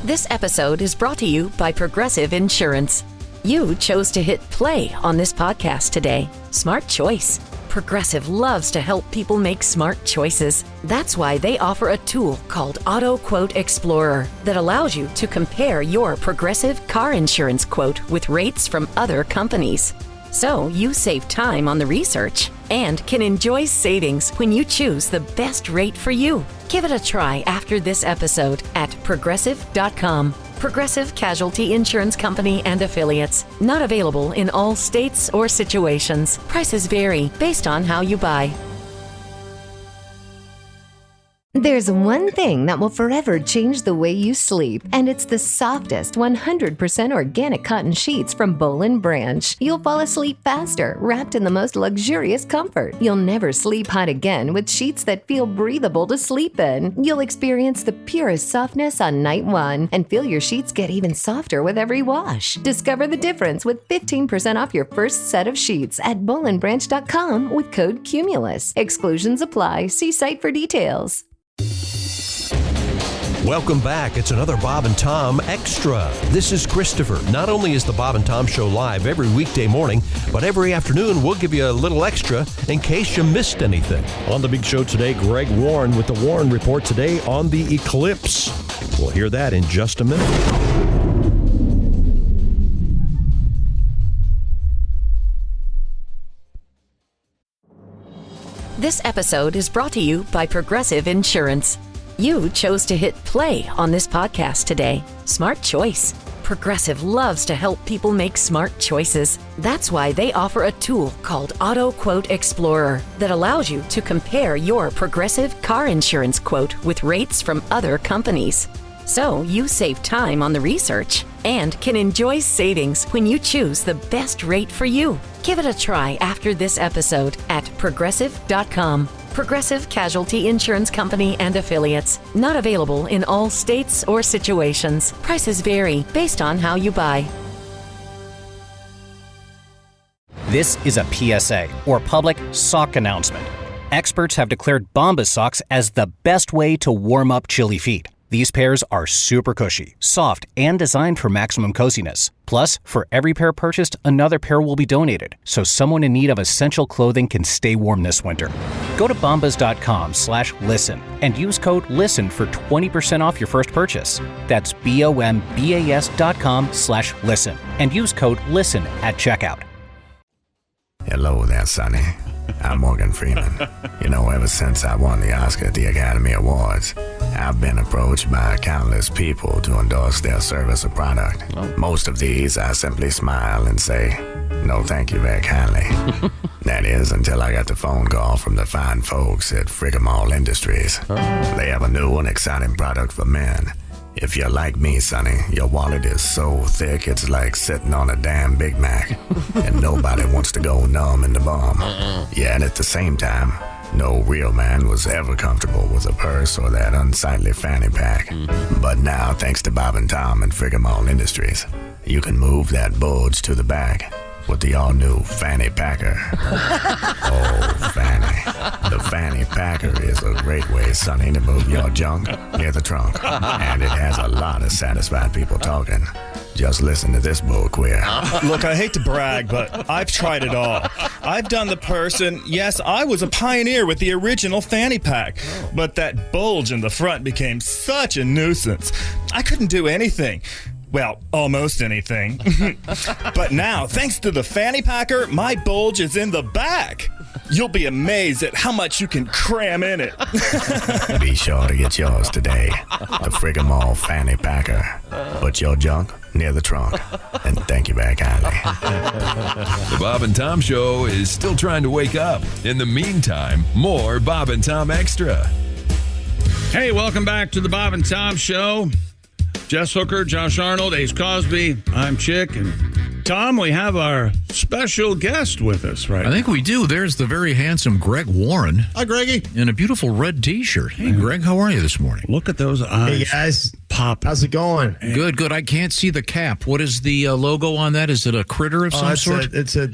This episode is brought to you by Progressive Insurance. You chose to hit play on this podcast today. Smart choice. Progressive loves to help people make smart choices. That's why they offer a tool called Auto Quote Explorer that allows you to compare your Progressive car insurance quote with rates from other companies. So you save time on the research and can enjoy savings when you choose the best rate for you. Give it a try after this episode at Progressive.com. Progressive Casualty Insurance Company and Affiliates. Not available in all states or situations. Prices vary based on how you buy. There's one thing that will forever change the way you sleep, and it's the softest 100% organic cotton sheets from Boll & Branch. You'll fall asleep faster, wrapped in the most luxurious comfort. You'll never sleep hot again with sheets that feel breathable to sleep in. You'll experience the purest softness on night one and feel your sheets get even softer with every wash. Discover the difference with 15% off your first set of sheets at bollandbranch.com with code CUMULUS. Exclusions apply. See site for details. Welcome back. It's another Bob and Tom Extra. This is Christopher. Not only is the Bob and Tom Show live every weekday morning, but every afternoon we'll give you a little extra in case you missed anything. On the big show today, Greg Warren with the Warren Report today on the Eclipse. We'll hear that in just a minute. This episode is brought to you by Progressive Insurance. You chose to hit play on this podcast today. Smart choice. Progressive loves to help people make smart choices. That's why they offer a tool called Auto Quote Explorer that allows you to compare your Progressive car insurance quote with rates from other companies. So you save time on the research and can enjoy savings when you choose the best rate for you. Give it a try after this episode at Progressive.com. Progressive Casualty Insurance Company and Affiliates. Not available in all states or situations. Prices vary based on how you buy. This is a PSA, or public sock announcement. Experts have declared Bombas socks as the best way to warm up chilly feet. These pairs are super cushy, soft, and designed for maximum coziness. Plus, for every pair purchased, another pair will be donated, so someone in need of essential clothing can stay warm this winter. Go to bombas.com/listen and use code LISTEN for 20% off your first purchase. That's BOMBAS.com/listen and use code LISTEN at checkout. Hello there, Sonny. I'm Morgan Freeman. You know, ever since I won the Oscar at the Academy Awards, I've been approached by countless people to endorse their service or product. Most of these, I simply smile and say, no thank you very kindly. That is, until I got the phone call from the fine folks at Frickamall Industries. They have a new and exciting product for men. If you're like me, Sonny, your wallet is so thick it's like sitting on a damn Big Mac. And nobody wants to go numb in the bum. Yeah, and at the same time, no real man was ever comfortable with a purse or that unsightly fanny pack. But now, thanks to Bob and Tom and Frickamall Industries, you can move that bulge to the back with the all-new Fanny Packer. Oh, Fanny. The Fanny Packer is a great way, Sonny, to move your junk near the trunk. And it has a lot of satisfied people talking. Just listen to this bull queer. Look, I hate to brag, but I've tried it all. I've done the purse, and yes, I was a pioneer with the original fanny pack. But that bulge in the front became such a nuisance. I couldn't do anything. Well, almost anything. But now, thanks to the Fanny Packer, my bulge is in the back. You'll be amazed at how much you can cram in it. Be sure to get yours today. The Frickamall Fanny Packer. Put your junk near the trunk. And thank you very kindly. The Bob and Tom Show is still trying to wake up. In the meantime, more Bob and Tom Extra. Hey, welcome back to the Bob and Tom Show. Jess Hooker, Josh Arnold, Ace Cosby, I'm Chick, and Tom, we have our special guest with us, right? I think we do. There's the very handsome Greg Warren. Hi, Greggy. In a beautiful red T-shirt. Hey, Greg, how are you this morning? Look at those eyes. Hey, guys. Pop. How's it going? Good. I can't see the cap. What is the logo on that? Is it a critter of some sort? It's a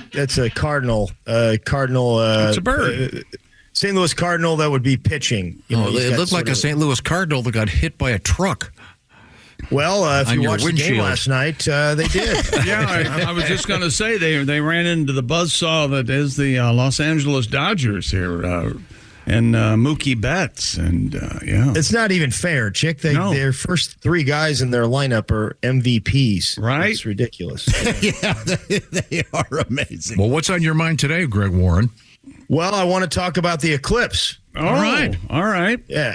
cardinal. It's a bird. St. Louis Cardinal that would be pitching. It looked like a St. Louis Cardinal that got hit by a truck. Well, if On you your watched the game windshield. last night, they did. Yeah, I was just going to say they ran into the buzzsaw that is the Los Angeles Dodgers here, and Mookie Betts, and yeah. It's not even fair, Chick. Their first three guys in their lineup are MVPs. Right? It's ridiculous. Yeah, they are amazing. Well, what's on your mind today, Greg Warren? Well, I want to talk about the Eclipse. All right. Yeah.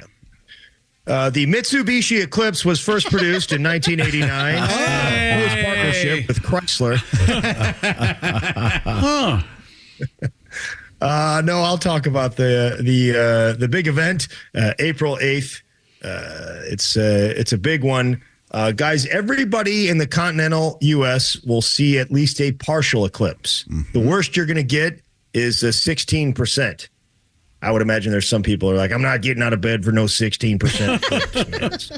The Mitsubishi Eclipse was first produced in 1989. Close partnership with Chrysler. No, I'll talk about the big event, April 8th. It's a big one. Guys, everybody in the continental U.S. will see at least a partial eclipse. The worst you're going to get is 16%. I would imagine there's some people who are like, I'm not getting out of bed for no 16% eclipse.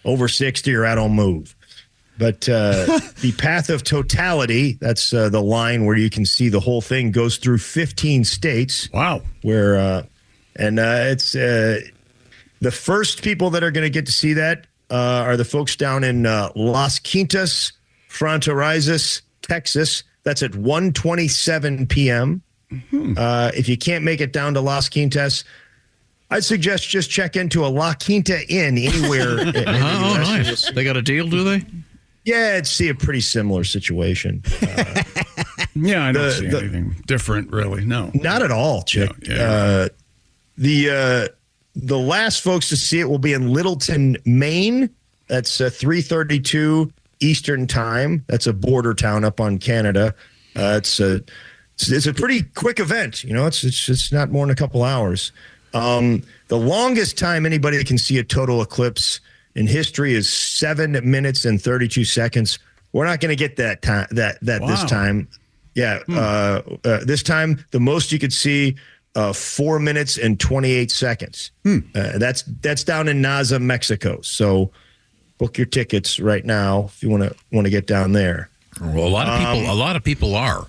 Over 60 or I don't move. But the path of totality, that's the line where you can see the whole thing, goes through 15 states. Wow. Where it's the first people that are going to get to see that are the folks down in Las Quintas, Fronterizas, Texas. That's at 1:27 p.m. If you can't make it down to Las Quintas, I'd suggest just check into a La Quinta Inn anywhere. In the US. Nice. They got a deal, do they? Yeah, I'd see a pretty similar situation. Yeah, I don't see anything different, really. No, not at all, Chick. Yeah. The last folks to see it will be in Littleton, Maine. That's 3:32 Eastern time. That's a border town up on Canada. It's a pretty quick event. You know, it's not more than a couple hours. The longest time anybody can see a total eclipse in history is 7 minutes and 32 seconds. We're not going to get that time. This time, yeah. This time, the most you could see 4 minutes and 28 seconds. That's down in Naza, Mexico. So book your tickets right now if you want to get down there. Well, a lot of people are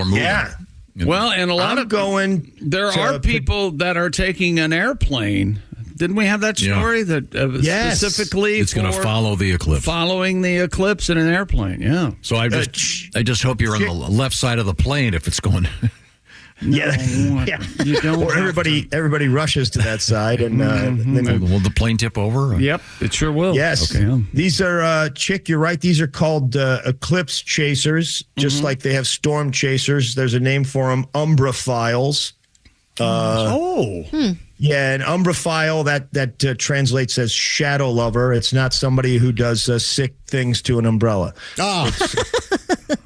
moving. Yeah. Well, and a lot there are people that are taking an airplane. Didn't we have that story that specifically it's going to follow the eclipse, following the eclipse in an airplane? Yeah. So I just hope you're on the left side of the plane if it's going. Yeah. You don't. Or everybody rushes to that side, and then will the plane tip over? Yep, it sure will. Yes. Okay. These are Chick. You're right. These are called eclipse chasers, just like they have storm chasers. There's a name for them: umbraphiles. Yeah, an umbraphile that translates as shadow lover. It's not somebody who does sick things to an umbrella.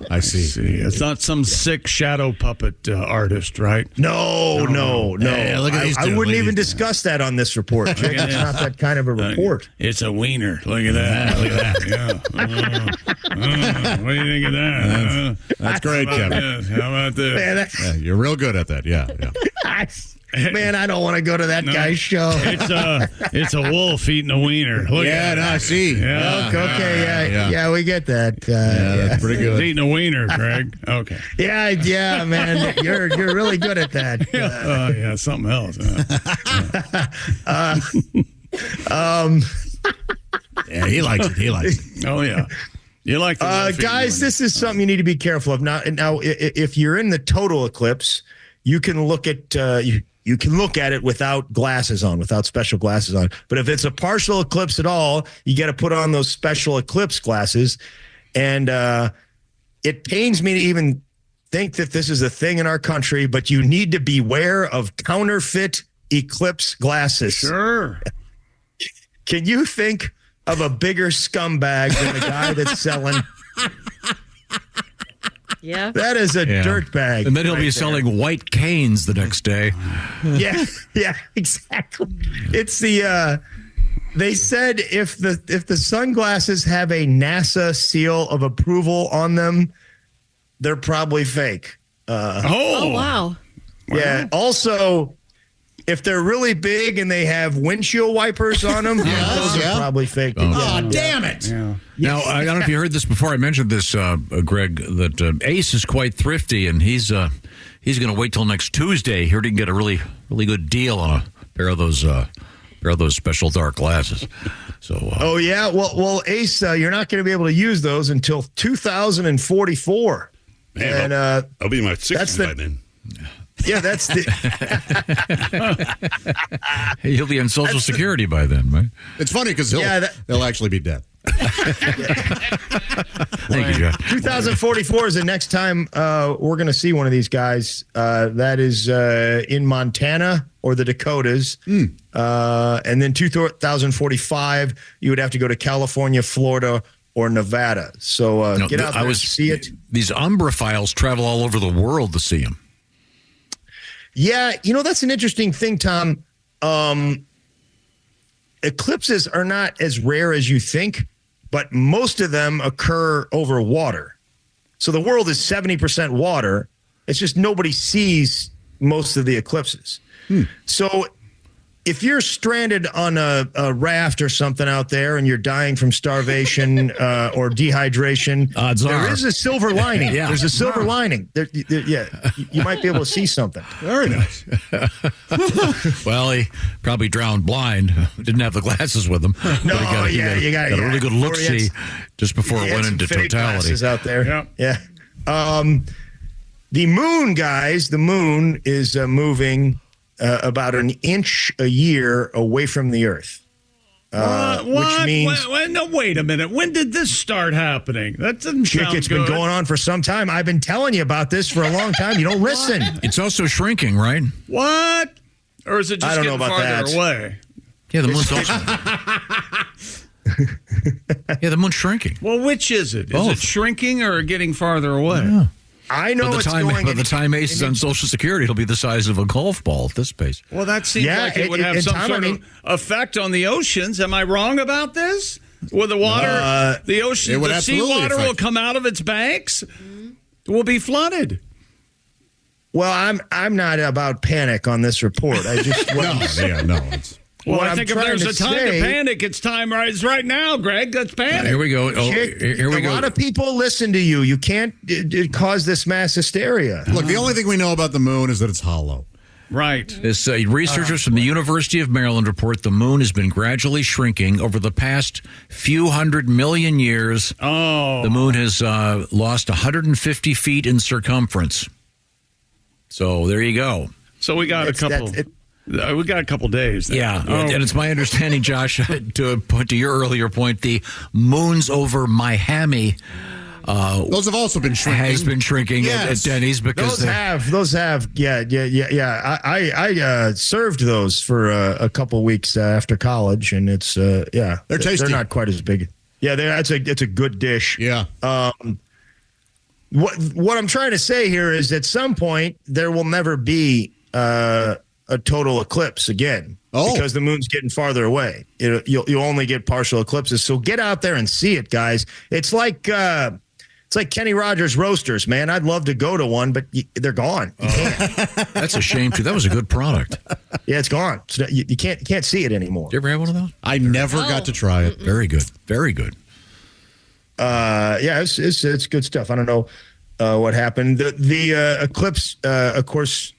I see. It's not some sick shadow puppet artist, right? No. Hey, look at these I two. wouldn't Look even at these discuss that on this report, Chick. It's not that kind of a report. It's a wiener. Look at that. Look at that. Yeah. What do you think of that? That's great, Kevin. How about this? Yeah, you're real good at that. Yeah. Man, I don't want to go to that guy's show. It's a wolf eating a wiener. Look at I see. Yeah. Okay, we get that. That's pretty good. He's eating a wiener, Greg. Okay. Yeah, man, you're really good at that. Yeah, something else. Yeah, he likes it. Oh yeah. You like guys, this is something you need to be careful of. Now, if you're in the total eclipse, you can look at you can look at it without glasses on, without special glasses on. But if it's a partial eclipse at all, you got to put on those special eclipse glasses. And it pains me to even think that this is a thing in our country, but you need to beware of counterfeit eclipse glasses. Sure. Can you think of a bigger scumbag than the guy that's selling? Yeah. That is a dirtbag. And then he'll be selling white canes the next day. Yeah, exactly. It's the they said if the sunglasses have a NASA seal of approval on them, they're probably fake. Oh, wow. Yeah. Also, if they're really big and they have windshield wipers on them, those are probably fake. Oh, damn it. Yeah. Now, I don't know if you heard this before. I mentioned this, Greg, that Ace is quite thrifty, and he's going to wait till next Tuesday. He heard he can get a really, really good deal on a pair of those pair of those special dark glasses. So. Oh yeah, well, Ace, you're not going to be able to use those until 2044. Man, and I'll be in my 60s by then. Yeah, that's the. Hey, he'll be on Social Security by then, right? It's funny because they'll actually be dead. Thank you, Jeff. 2044 is the next time we're going to see one of these guys. That is in Montana or the Dakotas. And then 2045, you would have to go to California, Florida, or Nevada. So get out there and see it. These Umbrophiles travel all over the world to see him. Yeah, that's an interesting thing, Tom. Eclipses are not as rare as you think, but most of them occur over water. So the world is 70% water. It's just nobody sees most of the eclipses. So if you're stranded on a raft or something out there and you're dying from starvation or dehydration, there is a silver lining. Yeah. There's a silver lining. You might be able to see something. Very nice. Well, he probably drowned blind. Didn't have the glasses with him. No, he got a really good look-see just before it went into totality. Out there. Yeah. The moon, guys, the moon is moving about an inch a year away from the Earth. Which means... wait a minute. When did this start happening? That doesn't sound it's been going on for some time. I've been telling you about this for a long time. You don't listen. It's also shrinking, right? What? Or is it just getting farther away? Yeah, the moon's also... Yeah, the moon's shrinking. Well, which is it? Is it shrinking or getting farther away? Yeah. I know by the time Ace is on Social Security, it'll be the size of a golf ball at this pace. Well, that seems like it would have some sort of effect on the oceans. Am I wrong about this? Will the water, the ocean, the seawater will come out of its banks? Will be flooded. Well, I'm not about panic on this report. I just Well, I think if there's a time to panic, it's time right now, Greg. Let's panic. Here we go. Here we go. A lot of people listen to you. You can't cause this mass hysteria. Look, the only thing we know about the moon is that it's hollow. Right. This researchers from the University of Maryland report the moon has been gradually shrinking over the past few 100 million years. Oh. The moon has lost 150 feet in circumference. So there you go. So we got a couple... We got a couple days. Then. Yeah, and it's my understanding, Josh, to your earlier point, the moons over Miami. Those have also been shrinking. Has been shrinking at Denny's because those have. Yeah. I served those for a couple weeks after college, and it's they're tasty. They're not quite as big. Yeah, it's a good dish. Yeah. What I'm trying to say here is, at some point there will never be a total eclipse again because the moon's getting farther away. You'll only get partial eclipses. So get out there and see it, guys. It's like Kenny Rogers Roasters, man. I'd love to go to one, but they're gone. You can't. That's a shame too. That was a good product. Yeah, it's gone. So you can't see it anymore. Did you ever have one of those? I never got to try it. Very good. Very good. It's good stuff. I don't know what happened. The eclipse, of course,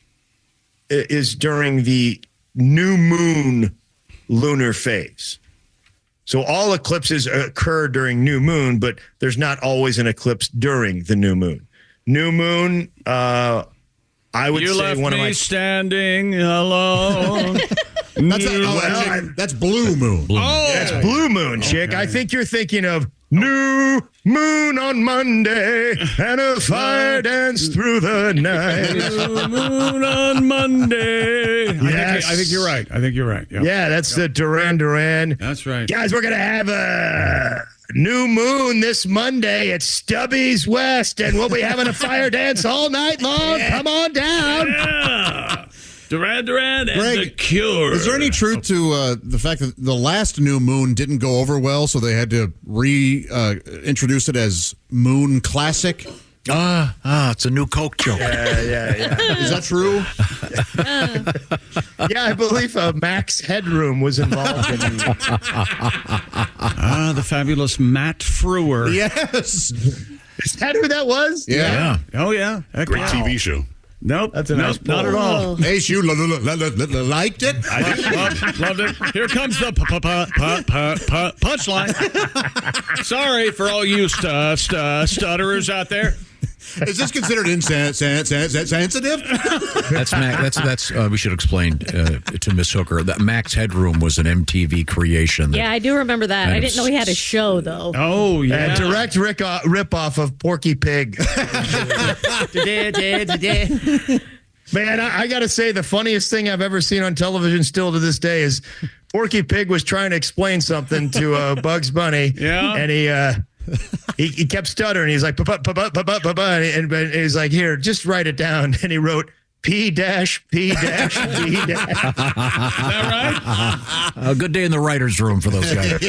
is during the new moon lunar phase. So all eclipses occur during new moon, but there's not always an eclipse during the new moon. New moon, I would say one of my... standing alone. That's blue moon. That's blue moon, chick. I think you're thinking of new moon on Monday and a fire dance through the night. New moon on Monday. Yes. I think you're right. Yep. Yeah, that's the Duran Duran. That's right. Guys, we're going to have a new moon this Monday at Stubby's West, and we'll be having a fire dance all night long. Come on down. Yeah. Duran Duran and Greg, The Cure. Is there any truth to the fact that the last new moon didn't go over well, so they had to reintroduce it as Moon Classic? It's a new Coke joke. Yeah. Is that true? Yeah, I believe Max Headroom was involved in the fabulous Matt Frewer. Yes. Is that who that was? Yeah. Oh, yeah. Great TV show. Nope. That's a nice not at all. Ace, you liked it? I did. Loved it. Here comes the punchline. Sorry for all you stutterers out there. Is this considered insensitive? That's Mac. That's we should explain to Miss Hooker that Max Headroom was an MTV creation. Yeah, I do remember that. I didn't know he had a show though. Oh yeah, direct rip-off of Porky Pig. Man, I got to say the funniest thing I've ever seen on television still to this day is Porky Pig was trying to explain something to Bugs Bunny. Yeah, and he kept stuttering. He's like, and he's like, here, just write it down. And he wrote P-P-B-. Is that right? A good day in the writer's room for those guys.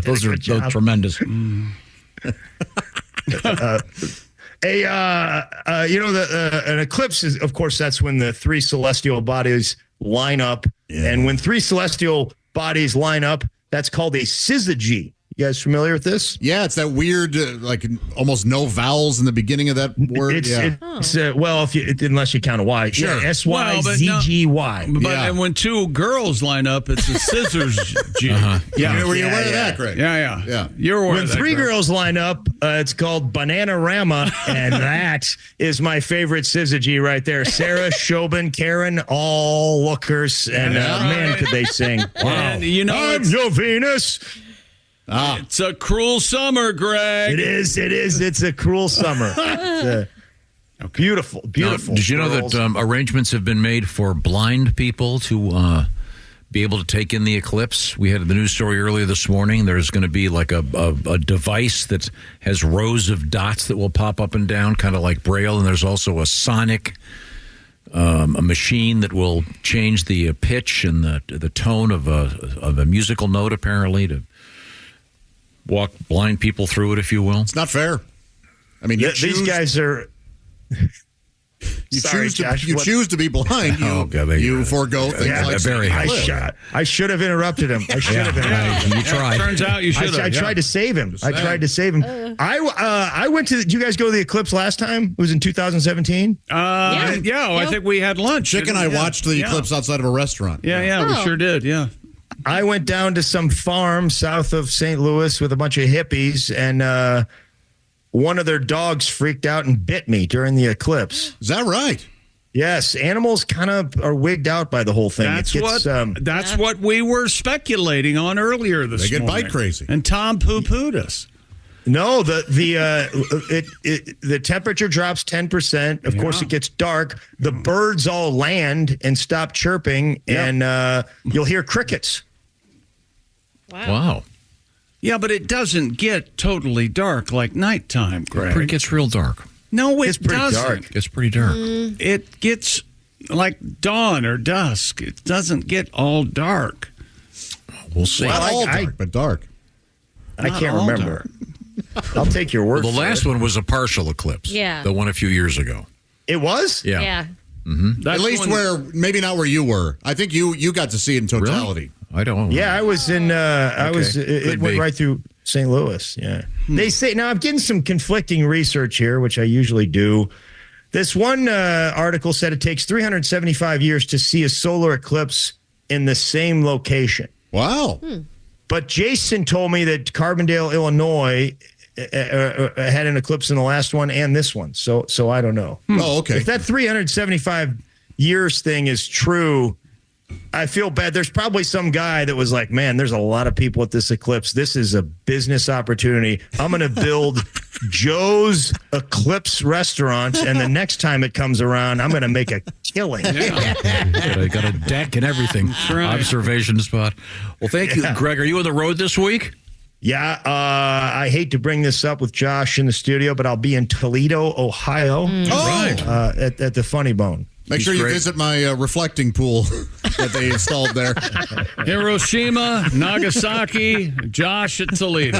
Those are tremendous. An eclipse is, of course, that's when the three celestial bodies line up. Yeah. And when three celestial bodies line up, that's called a syzygy. You guys familiar with this? Yeah, it's that weird, like almost no vowels in the beginning of that word. Well, unless you count a Y. Sure. Yeah, S-Y-Z-G-Y. And when two girls line up, it's a scissors G. Yeah, were you aware of that, Greg? Yeah. You're aware when of that, three Greg. girls line up, it's called Bananarama, and that is my favorite syzygy right there. Sarah, Shobin, Karen, all lookers, and man, could they sing! Wow. And I'm your Venus. It's a cruel summer, Greg. It is. It's a cruel summer. Beautiful. Now, did you know that arrangements have been made for blind people to be able to take in the eclipse? We had the news story earlier this morning. There's going to be like a device that has rows of dots that will pop up and down, kind of like Braille. And there's also a sonic a machine that will change the pitch and the tone of a musical note, apparently, to walk blind people through it, if you will. It's not fair. I mean, these guys are. You choose to be blind. You forego things like that. I should have interrupted him. I should have interrupted him. You tried. Turns out you should have. I tried to save him. I went to. Did you guys go to the eclipse last time? It was in 2017. I think we had lunch. Chick and I watched the eclipse outside of a restaurant. Yeah, we sure did. Yeah. I went down to some farm south of St. Louis with a bunch of hippies, and one of their dogs freaked out and bit me during the eclipse. Is that right? Yes. Animals kind of are wigged out by the whole thing. That's what we were speculating on earlier this morning. They get bite crazy. And Tom poo-pooed us. No, the temperature drops 10%. Of course, it gets dark. The birds all land and stop chirping, and you'll hear crickets. Wow. Yeah, but it doesn't get totally dark like nighttime, Greg. It gets real dark. No, it doesn't. Dark. It's pretty dark. It gets like dawn or dusk. It doesn't get all dark. We'll see. Not all dark, but dark. I can't remember. I'll take your word for it. The last one was a partial eclipse. Yeah. The one a few years ago. It was? Yeah. Mm-hmm. At least maybe not where you were. I think you got to see it in totality. Really? I don't. Yeah, I was in. It went right through St. Louis. Yeah, They say now. I'm getting some conflicting research here, which I usually do. This one article said it takes 375 years to see a solar eclipse in the same location. Wow. But Jason told me that Carbondale, Illinois, had an eclipse in the last one and this one. So I don't know. Oh, okay. If that 375 years thing is true, I feel bad. There's probably some guy that was like, man, there's a lot of people at this eclipse. This is a business opportunity. I'm going to build Joe's Eclipse restaurant, and the next time it comes around, I'm going to make a killing. Got a deck and everything. Right. Observation spot. Well, thank you, Greg. Are you on the road this week? Yeah, I hate to bring this up with Josh in the studio, but I'll be in Toledo, Ohio. At the Funny Bone. Make sure you visit my reflecting pool that they installed there. Hiroshima, Nagasaki, Josh at Toledo.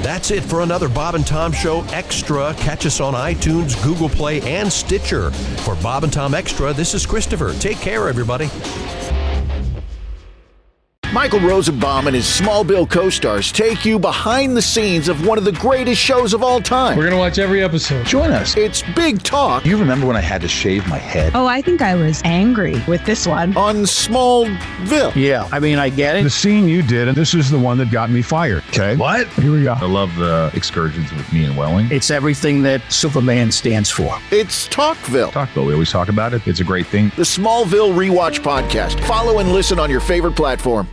That's it for another Bob and Tom Show Extra. Catch us on iTunes, Google Play, and Stitcher. For Bob and Tom Extra, this is Christopher. Take care, everybody. Michael Rosenbaum and his Smallville co-stars take you behind the scenes of one of the greatest shows of all time. We're going to watch every episode. Join us. It's Big Talk. You remember when I had to shave my head? Oh, I think I was angry with this one. On Smallville. Yeah, I mean, I get it. The scene you did, and this is the one that got me fired. Okay. What? Here we go. I love the excursions with me and Welling. It's everything that Superman stands for. It's Talkville. We always talk about it. It's a great thing. The Smallville Rewatch Podcast. Follow and listen on your favorite platform.